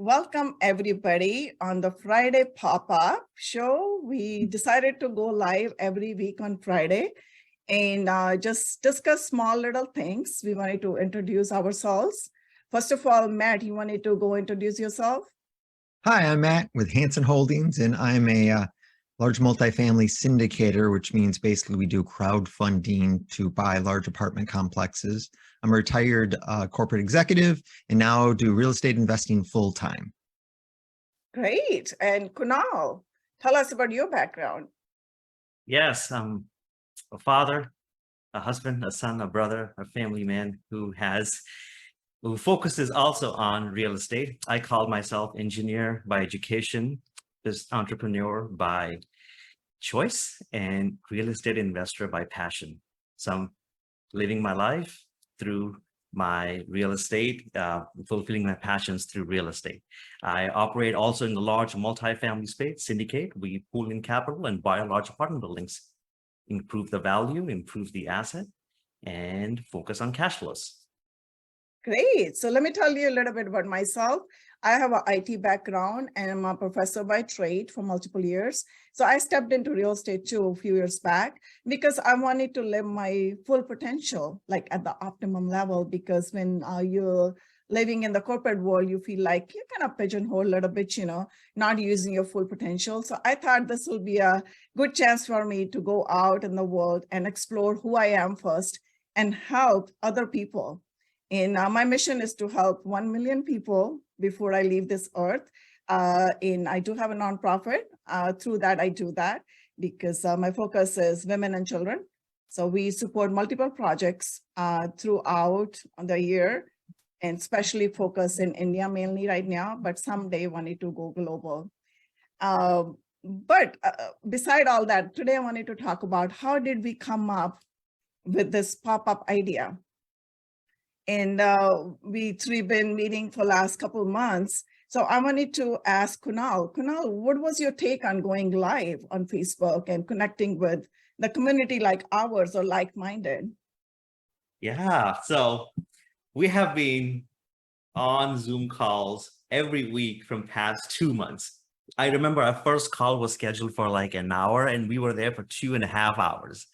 Welcome everybody on the Friday pop-up show. We decided to go live every week on Friday and just discuss small little things. We wanted to introduce ourselves. First of all, Matt, you wanted to go introduce yourself? Hi, I'm Matt with Hanson Holdings, and I'm a large multifamily syndicator, which means basically we do crowdfunding to buy large apartment complexes. I'm a retired corporate executive and now do real estate investing full time. Great. And Kunal, tell us about your background. Yes, I'm a father, a husband, a son, a brother, a family man who focuses also on real estate. I call myself engineer by education, business entrepreneur by choice, and real estate investor by passion. So I'm living my life through my real estate, fulfilling my passions through real estate. I operate also in the large multifamily space, syndicate. We pool in capital and buy large apartment buildings, improve the value, improve the asset, and focus on cash flows. Great. So let me tell you a little bit about myself. I have an IT background and I'm a professor by trade for multiple years. So I stepped into real estate too a few years back because I wanted to live my full potential, like at the optimum level, because when you're living in the corporate world, you feel like you're kind of pigeonholed a little bit, not using your full potential. So I thought this will be a good chance for me to go out in the world and explore who I am first and help other people. And my mission is to help 1 million people before I leave this earth. And I do have a nonprofit. Through that, I do that because my focus is women and children. So we support multiple projects throughout the year, and especially focus in India mainly right now, but someday wanted to go global. But beside all that, today I wanted to talk about how did we come up with this pop-up idea. And we've been meeting for the last couple of months. So I wanted to ask Kunal, what was your take on going live on Facebook and connecting with the community like ours or like-minded? Yeah, so we have been on Zoom calls every week from past 2 months. I remember our first call was scheduled for like an hour and we were there for 2.5 hours.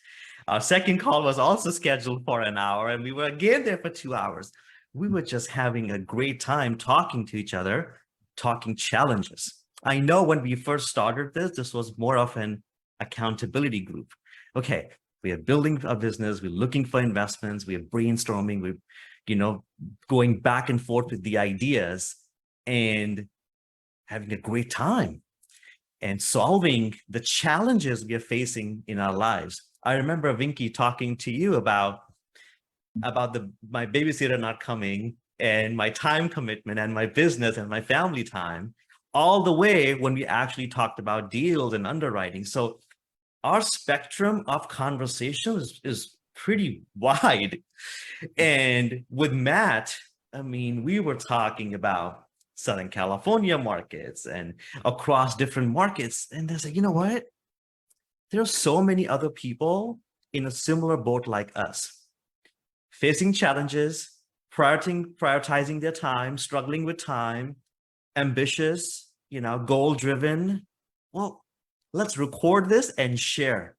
Our second call was also scheduled for an hour and we were again there for 2 hours. We were just having a great time talking to each other, talking challenges. I know when we first started this was more of an accountability group. Okay, we are building a business, we're looking for investments, we're brainstorming, we're going back and forth with the ideas and having a great time and solving the challenges we are facing in our lives. I remember Vinky talking to you about my babysitter not coming and my time commitment and my business and my family time, all the way when we actually talked about deals and underwriting. So our spectrum of conversations is pretty wide. And with Matt, I mean, we were talking about Southern California markets and across different markets. And there's like, you know what? There are so many other people in a similar boat like us, facing challenges, prioritizing their time, struggling with time, ambitious, goal-driven. Well, let's record this and share.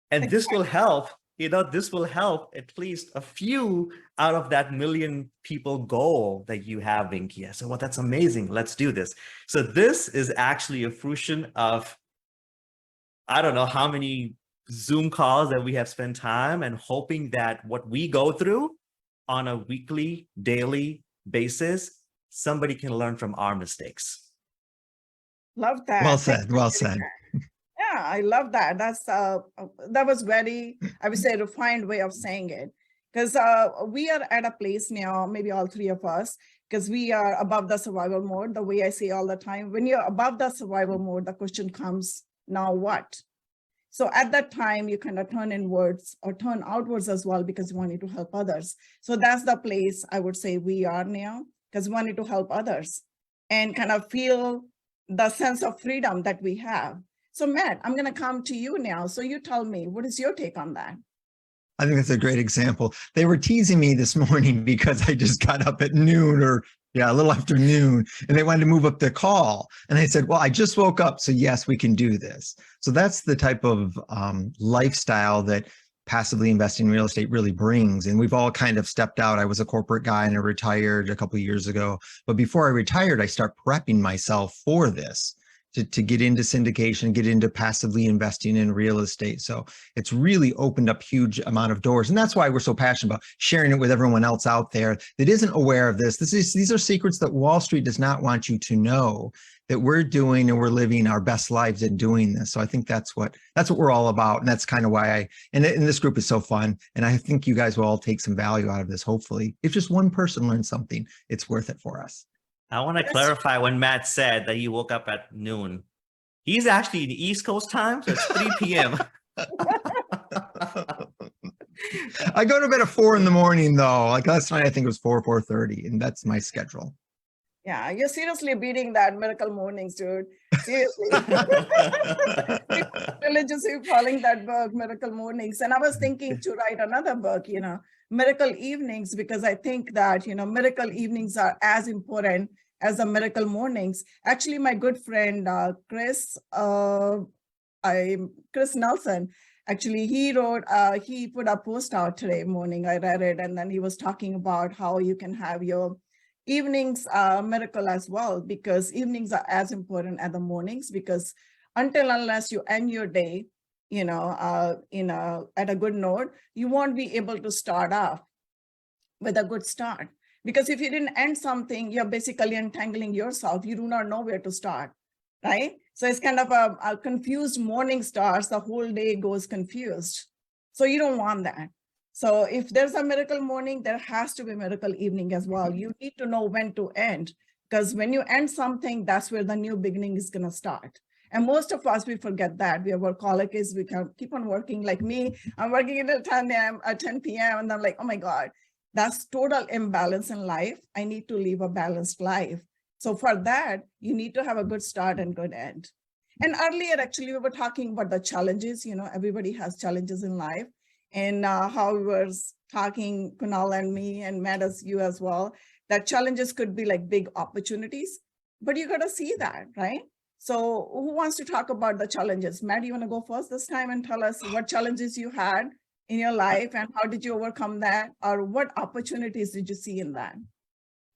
And this will help, this will help at least a few out of that 1 million people goal that you have, Vinky. So, well, that's amazing. Let's do this. So this is actually a fruition of I don't know how many Zoom calls that we have spent time and hoping that what we go through on a weekly, daily basis, somebody can learn from our mistakes. Love that. Well said, well said. Yeah, I love that. That was very, I would say, refined way of saying it. Because we are at a place now, maybe all three of us, because we are above the survival mode, the way I say all the time. When you're above the survival mode, the question comes, now what? So at that time, you kind of turn inwards or turn outwards as well because you wanted to help others. So that's the place I would say we are now because we wanted to help others and kind of feel the sense of freedom that we have. So Matt, I'm going to come to you now. So you tell me, what is your take on that? I think that's a great example. They were teasing me this morning because I just got up at noon or Yeah, a little after noon, and they wanted to move up the call. And I said, well, I just woke up, so yes, we can do this. So that's the type of lifestyle that passively investing in real estate really brings. And we've all kind of stepped out. I was a corporate guy and I retired a couple of years ago. But before I retired, I start prepping myself for this. To get into syndication, get into passively investing in real estate. So it's really opened up huge amount of doors. And that's why we're so passionate about sharing it with everyone else out there that isn't aware of this. These are secrets that Wall Street does not want you to know, that we're doing, and we're living our best lives in doing this. So I think that's what we're all about. And that's kind of why and this group is so fun. And I think you guys will all take some value out of this. Hopefully, if just one person learns something, it's worth it for us. I want to clarify when Matt said that he woke up at noon. He's actually in East Coast time, so it's 3 p.m. I go to bed at 4 a.m. though. Like last night, I think it was 4:30, and that's my schedule. Yeah, you're seriously beating that Miracle Mornings, dude. Seriously. Religiously following that book, Miracle Mornings. And I was thinking to write another book, Miracle Evenings, because I think that, Miracle Evenings are as important as the Miracle Mornings. Actually, my good friend, Chris Nelson, actually, he put a post out today morning. I read it, and then he was talking about how you can have your evenings miracle as well, because evenings are as important as the mornings, because unless you end your day, at a good note, you won't be able to start off with a good start. Because if you didn't end something, you're basically entangling yourself. You do not know where to start, right? So it's kind of a confused morning starts, the whole day goes confused. So you don't want that. So if there's a miracle morning, there has to be a miracle evening as well. You need to know when to end, because when you end something, that's where the new beginning is going to start. And most of us, we forget that. We are workaholics. We can keep on working. Like me, I'm working until 10 p.m. And I'm like, oh my God, that's total imbalance in life. I need to live a balanced life. So for that, you need to have a good start and good end. And earlier, actually, we were talking about the challenges. Everybody has challenges in life. And how we were talking, Kunal and me, and Matt, as you as well, that challenges could be like big opportunities, but you got to see that, right? So who wants to talk about the challenges? Matt, you want to go first this time and tell us what challenges you had in your life and how did you overcome that? Or what opportunities did you see in that?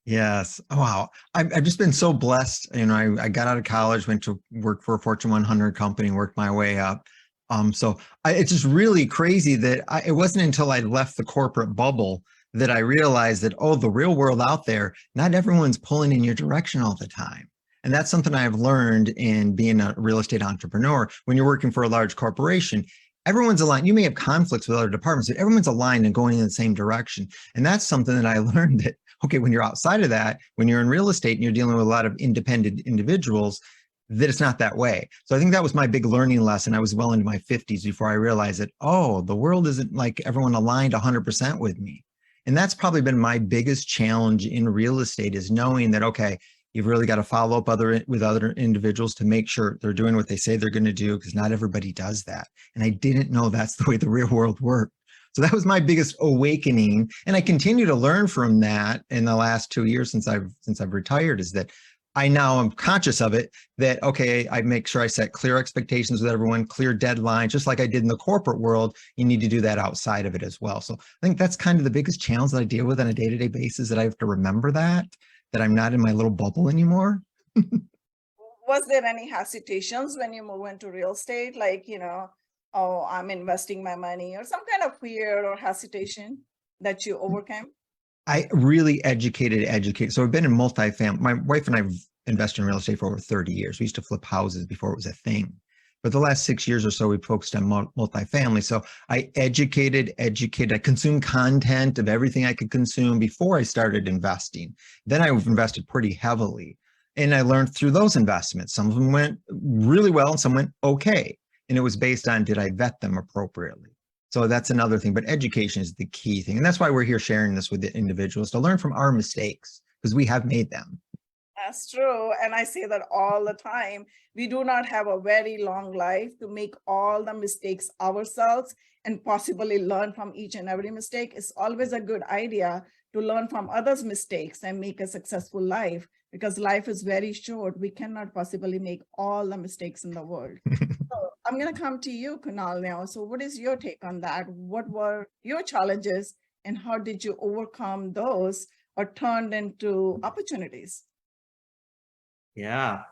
Yes. Oh, wow. I've just been so blessed. I got out of college, went to work for a Fortune 100 company, worked my way up. It's just really crazy that it wasn't until I left the corporate bubble that I realized that, the real world out there, not everyone's pulling in your direction all the time. And that's something I've learned in being a real estate entrepreneur. When you're working for a large corporation, everyone's aligned. You may have conflicts with other departments, but everyone's aligned and going in the same direction. And that's something that I learned that, when you're outside of that, when you're in real estate and you're dealing with a lot of independent individuals, that it's not that way. So I think that was my big learning lesson. I was well into my 50s before I realized that, the world isn't like everyone aligned 100% with me. And that's probably been my biggest challenge in real estate, is knowing that, you've really got to follow up with other individuals to make sure they're doing what they say they're going to do, because not everybody does that. And I didn't know that's the way the real world worked. So that was my biggest awakening. And I continue to learn from that in the last 2 years since I've retired, is that I now am conscious of it, that, I make sure I set clear expectations with everyone, clear deadlines, just like I did in the corporate world. You need to do that outside of it as well. So I think that's kind of the biggest challenge that I deal with on a day-to-day basis, that I have to remember that I'm not in my little bubble anymore. Was there any hesitations when you move into real estate? Like, I'm investing my money, or some kind of fear or hesitation that you overcame? I really educated. So I've been in multifamily. My wife and I have invested in real estate for over 30 years. We used to flip houses before it was a thing. But the last 6 years or so, we focused on multifamily. So I educated. I consumed content of everything I could consume before I started investing. Then I've invested pretty heavily. And I learned through those investments. Some of them went really well and some went okay. And it was based on, did I vet them appropriately? So that's another thing, but education is the key thing. And that's why we're here sharing this with the individuals, to learn from our mistakes, because we have made them. That's true. And I say that all the time. We do not have a very long life to make all the mistakes ourselves and possibly learn from each and every mistake. It's always a good idea to learn from others' mistakes and make a successful life because life is very short. We cannot possibly make all the mistakes in the world. So I'm going to come to you, Kunal, now. So what is your take on that? What were your challenges and how did you overcome those or turned into opportunities? Yeah.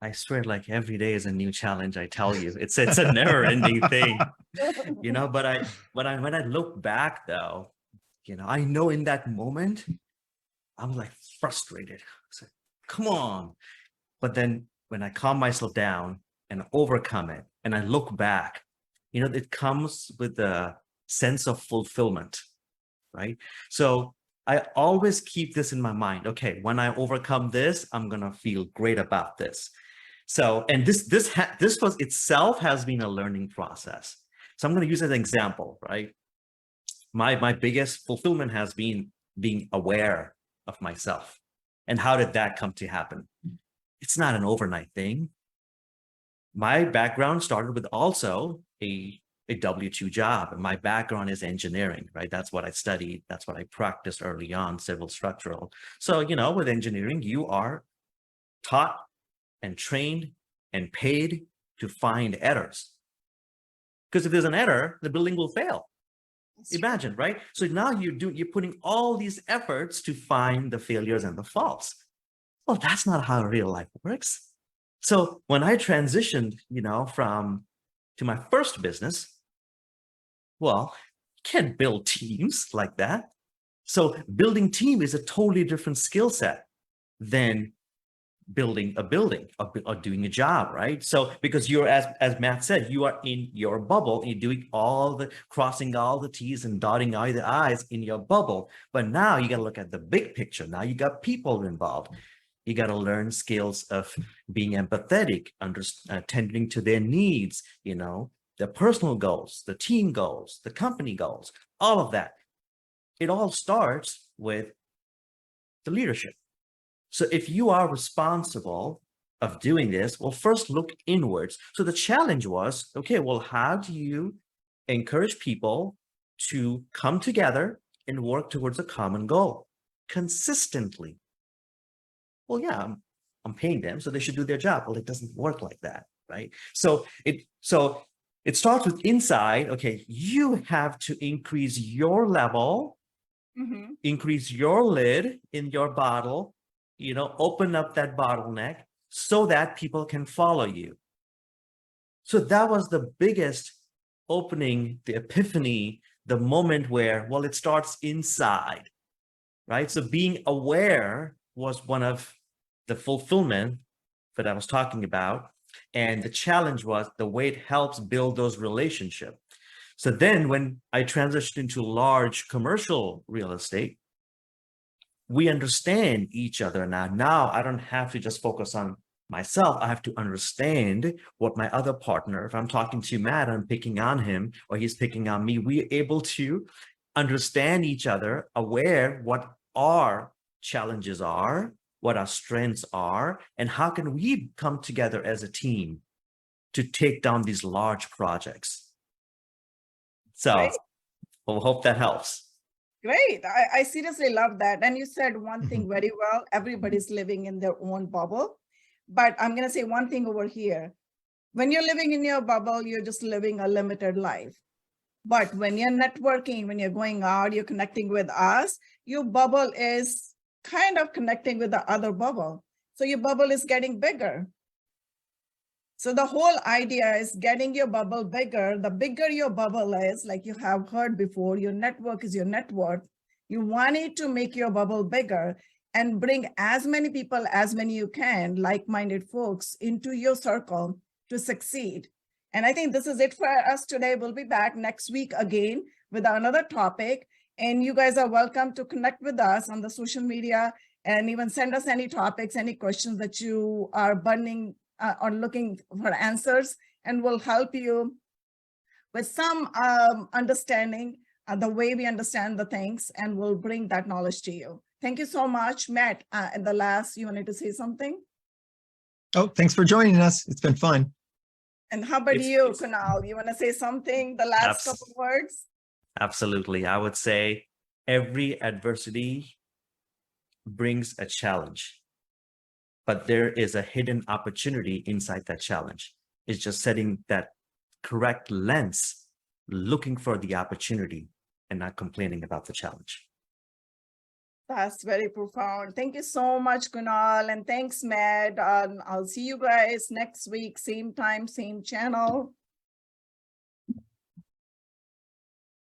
I swear, like every day is a new challenge. I tell you, it's a never ending thing, you know. But when I look back, though, you know, I know in that moment I was like frustrated. It's like, come on. But then when I calm myself down and overcome it, and I look back, you know, it comes with a sense of fulfillment, right? So I always keep this in my mind. Okay, when I overcome this, I'm gonna feel great about this. So, and this was itself has been a learning process. So I'm going to use as an example, right? My biggest fulfillment has been being aware of myself. And how did that come to happen? It's not an overnight thing. My background started with also a W-2 job. And my background is engineering, right? That's what I studied. That's what I practiced early on, civil structural. So, you know, with engineering, you are taught and trained and paid to find errors. Because if there's an error, the building will fail. Imagine, right? So now you're putting all these efforts to find the failures and the faults. Well, that's not how real life works. So when I transitioned, you know, to my first business, well, you can't build teams like that. So building team is a totally different skill set than building a building or doing a job, right? So because you're, as Matt said, you are in your bubble, you're doing crossing all the T's and dotting all the I's in your bubble. But now you got to look at the big picture. Now you got people involved. You got to learn skills of being empathetic, tending to their needs, you know, the personal goals, the team goals, the company goals, all of that. It all starts with the leadership. So if you are responsible of doing this, well, first look inwards. So the challenge was, okay, well, how do you encourage people to come together and work towards a common goal consistently? Well, yeah, I'm paying them, so they should do their job. Well, it doesn't work like that, right? So it starts with inside. Okay, you have to increase your level, increase your lid in your bottle, you know, open up that bottleneck so that people can follow you. So that was the biggest opening, the epiphany, the moment where, well, it starts inside, right? So being aware was one of the fulfillment that I was talking about. And the challenge was the way it helps build those relationships. So then when I transitioned into large commercial real estate, we understand each other now. Now I don't have to just focus on myself. I have to understand what my other partner, if I'm talking to Matt, I'm picking on him or he's picking on me, we're able to understand each other, aware what our challenges are, what our strengths are, and how can we come together as a team to take down these large projects. So Great. we'll hope that helps. Great. I seriously love that. And you said one thing very well. Everybody's living in their own bubble. But I'm going to say one thing over here. When you're living in your bubble, you're just living a limited life. But when you're networking, when you're going out, you're connecting with us, your bubble is kind of connecting with the other bubble. So your bubble is getting bigger. So the whole idea is getting your bubble bigger. The bigger your bubble is, like you have heard before, your network is your net worth. You want it to make your bubble bigger and bring as many people as many you can, like-minded folks, into your circle to succeed. And I think this is it for us today. We'll be back next week again with another topic. And you guys are welcome to connect with us on the social media and even send us any topics, any questions that you are burning or looking for answers, and we'll help you with some understanding the way we understand the things, and we'll bring that knowledge to you. Thank you so much, Matt. And the last, you wanted to say something? Oh, thanks for joining us. It's been fun. And how about It's- you, it's- Kunal? You want to say something? The last Abs- couple words? Absolutely. I would say every adversity brings a challenge, but there is a hidden opportunity inside that challenge. It's just setting that correct lens, looking for the opportunity and not complaining about the challenge. That's very profound. Thank you so much, Kunal. And thanks, Matt. I'll see you guys next week, same time, same channel.